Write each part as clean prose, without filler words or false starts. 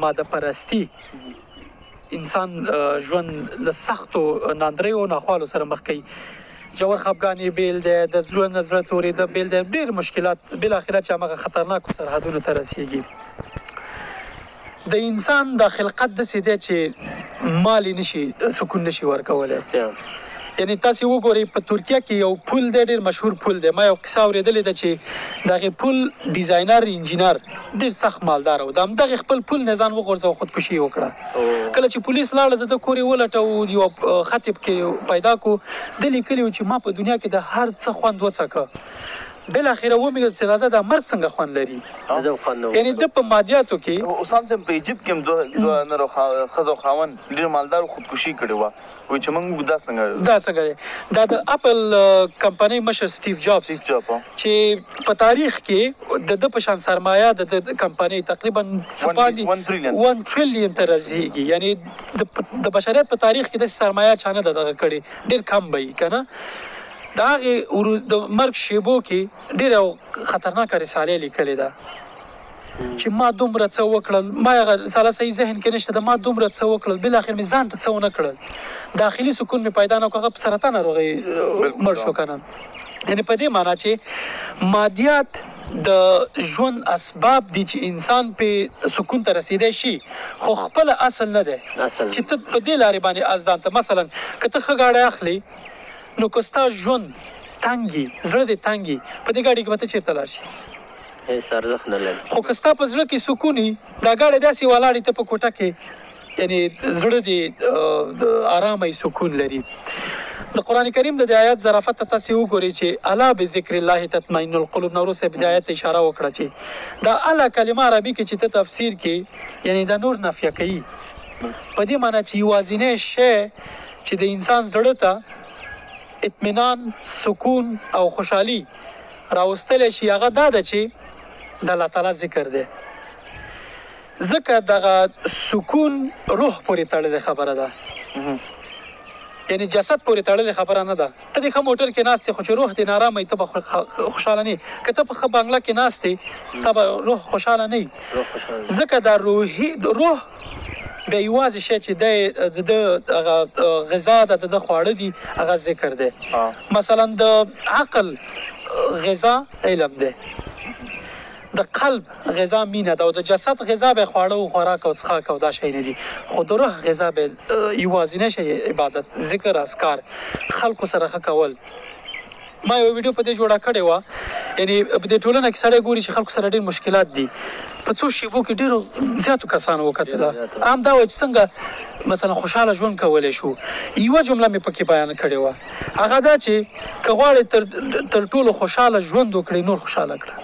ماده پرستی انسان ژوند له سختو ناندریو ناخوالو سره مخ کوي. ژور خفګان یې بیل دی، د زړه نه زړه تورېده بیل دی، ډېر مشکلات بالاخره چې همغه خطرناکو سرحدونو ته رسېږي. د انسان د خلقت داسې دی چې مال یې نشي سکون نشي ورکولی. یعنی تاسې وګورئ په ترکیه کې یو پل دی، ډېر مشهور پل دی. ما یو قصه اورېدلې ده چې د هغې پل ډیزاینر انجینر ډېر سخت مالدار و. د همدغې خپل پل نه ځان وغورځوه، خودکشي یې وکړه. کله چې پولیس لاړه د ده کور یې ولټوو، یو خط یې پکې پیدا کړو، ده لیکلي و چې ما په دنیا کې د هر څه خوند وڅکه، بالاخره ومې چې راځه دا مرګ څنګه خوند لري. یعنی ده په مادیاتو کې اوس هم په ایجپت کې هم دوه نرو ښځو خاوند ډېر مالدارو خودکشي کړې وه. وایي چې موږ دا څنګه دی. دا د اپل کمپنۍ مشر سټیو جابز چې په تاریخ کې د ده په شان سرمایه د کمپنۍ تقریبا 1 تریلیون ته رسېږي. یعنی د بشریت په تاریخ کې داسې سرمایه چا نه ده دغه کړې، ډېر کم به وي که نه. د هغې د مرګ شیبو کې ډېره خطرناکه رسالې لیکلې ده چې ما دومره څه وکړل، ما هغه رساله صحیح ذهن کې نشته ده، ما دومره څه وکړل، بالاخر مې ځان ته څه ونه کړل، داخلي سکون مې پیدا نه کړ، هغه په سرطان ناروغۍ مړ شو که نه. یعنې په دې معنا چې مادیات د ژوند اسباب دي چې انسان پې سکون ته رسیدی شي، خو خپله اصل نه دی چې ته په دې لارې باندې ځان ته مثلا که ته ښه گاډی اخلي نو که ستا ژوند تنګ وي، زړه دې تنګ وي، په دې ګاډي کې به ته چېرته لاړ شي؟ هیڅ ارزښت نه لري. خو که ستا په زړه کې سکون وي، دا ګاډی داسې ولاړ ته په کوټه کې، یعنی زړه دې ارامه سکون لري. د قرآن کریم د آیات ظرافت ته تاسې وګورئ چې الا بذکر الله تطمئن القلوب نه وروسته د آیت اشاره وکړه چې دا الا کلمه عربي کې چې ته تفسیر کې یعنی دا نور نافیه کوي، په دې معنی چې یوازینی شی چې د انسان زړه ته اطمینان، سکون او خوشحالي راوستلی شي هغه دا ده چې د الله تعالی ذکر دی. ځکه دغه سکون روح پورې تړلې خبره ده، یعنی جسد پورې تړلې خبره نه ده. ته دې ښه موټر کې ناست یې خو چې روح دې نارامه وي ته به خوشحاله نه یې. که ته په ښه بنګله کې ناست یې ستا به روح خوشحاله نه وي. ځکه دا روح بیا یوازې شی چې دی د هغه غذا ده، د خواړه دي، هغه ذکر دی. مثلا د عقل غذا علم دی، د قلب غذا مینه ده، او د جسد غذا به خواړه او خوراک او څښاک او دا شی نه دي. خو د روح غذا به یوازینی شی عبادت، ذکر، اذکار، خلکو سره ښه کول. ما یو ویډیو په دې جوړه کړې وه، یعنی په دې ټولنه کې سړی ګوري چې خلکو سره ډېر مشکلات دي. په څو شیبو کې ډېرو زیاتو کسانو وکتله، هم دا وایي چې څنګه مثلا خوشحاله ژوند کولی شو. یوه جمله مې پکې بیان کړې وه، هغه دا چې که غواړې تر ټولو خوشحاله ژوند وکړې نور خوشحاله کړه.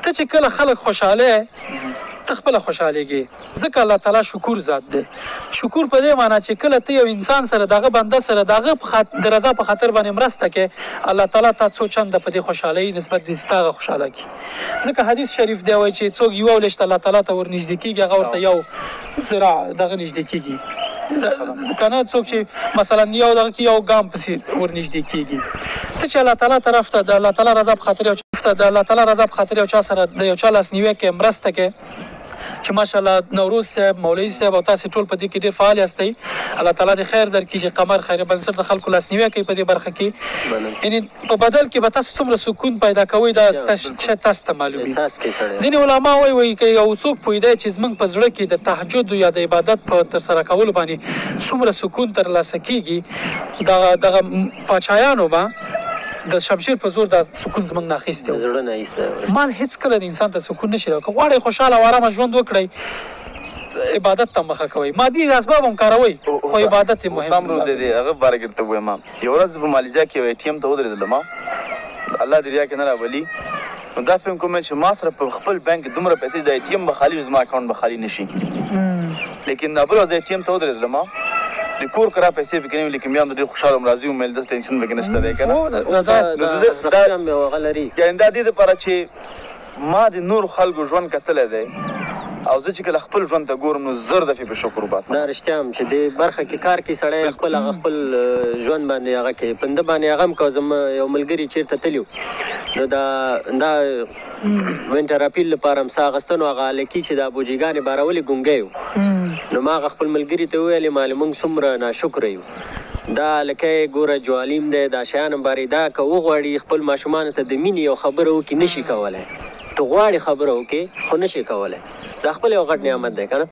ته چې کله خلک خوشحاله ته خپله خوشحالېږې، ځکه الله تعالی شکور ذات دی. شکور په دې معنا چې کله ته یو انسان سره د هغه بنده سره د هغه د رضا په خاطر باندې مرسته کوې، الله تعالی تا څو چنده په دې خوشحالۍ نسبت دې تا هغه خوشحاله کړي. ځکه حدیث شریف دی وایي چې څوک یوه ولیشت الله تعالی ته ورنږدې کېږي، هغه ورته یو زرع دغه نږدې کېږي که نه. څوک چې مثلا یو دغه کې یو ګام پسې ورنږدې کېږي. ته چې الله تعالی طرف ته د الله تعالی رضا په خاطر یو چا سره د یو چا لاسنیوی کې مرسته کوې، چې ماشاءالله نوروز صاحب، مولوي صاحب او تاسې ټول په دې کې ډېر فعال یاستئ، الله تعالی دې خیر درکړي چې قمر خیر بنسټ د خلکو لاسنیوی کوي په دې برخه کې. یعنې په بدل کې به تاسو څومره سکون پیدا کوئ دا شاید تاسو ته معلوم وي. ځینې علما وایي که یو څوک پوهېدی چې زموږ په زړه کې د تهجد یا د عبادت په ترسره کولو باندې څومره سکون ترلاسه کېږي، دغه پاچایانو به د شمشیر په زور دا سکون زموږ نه اخیستی و. مال هېڅکله د انسان ته سکون نشي راوړی. که غواړئ خوشحاله او ارامه ژوند وکړئ، عبادت ته مخه کوئ، مادي اسباب هم کاروئ خو عبادت یې مهم دی. هغه باره کې درته ووایم، یوه ورځ په مالیزیا کې یو ATM ته ودرېدلم، الله دې ریا کې نه راولي. نو دا فکر کوم چې ما سره په خپل بانک کې دومره پیسې د ATM به خالي زما اکاونټ به خالي نه شي. لیکن بله ورځ د ATM ته ودرېدلم، د کور کرا پیسې پکې نه وي، لیکن بیا هم د ډېر خوشحاله وم، راضي وم، مې داسې ټینشن پکې نشته دی که نه. یعنې دا دې دپاره چې ما د نورو خلکو ژوند کتلی دی، او زه چې کله خپل ژوند ته ګورم نو زر دفعې په شکر وباسم. دا رښتیا هم چې دې برخه کې کار کوي سړی خپل ژوند باندې هغه کوي پنده باندې هغه هم کوه زما یو ملګري چېرته تلي نو دا وینټر اپیل لپاره هم ساه اخیستنو هغه هلکي چې دا بوجیګانې بارولې ګونګی و نو ما هغه خپل ملګري ته وویلې مالې موږ څومره ناشکره یو دا لکه ګوره جوالیم دی دا شیان هم بارې دا که وغواړي خپل ماشومانو ته د مینې یو خبره وکړي نشي کولی ته غواړې خبره وکړې خو نشي کولی دا خپل یو غټ نعمت دی که نه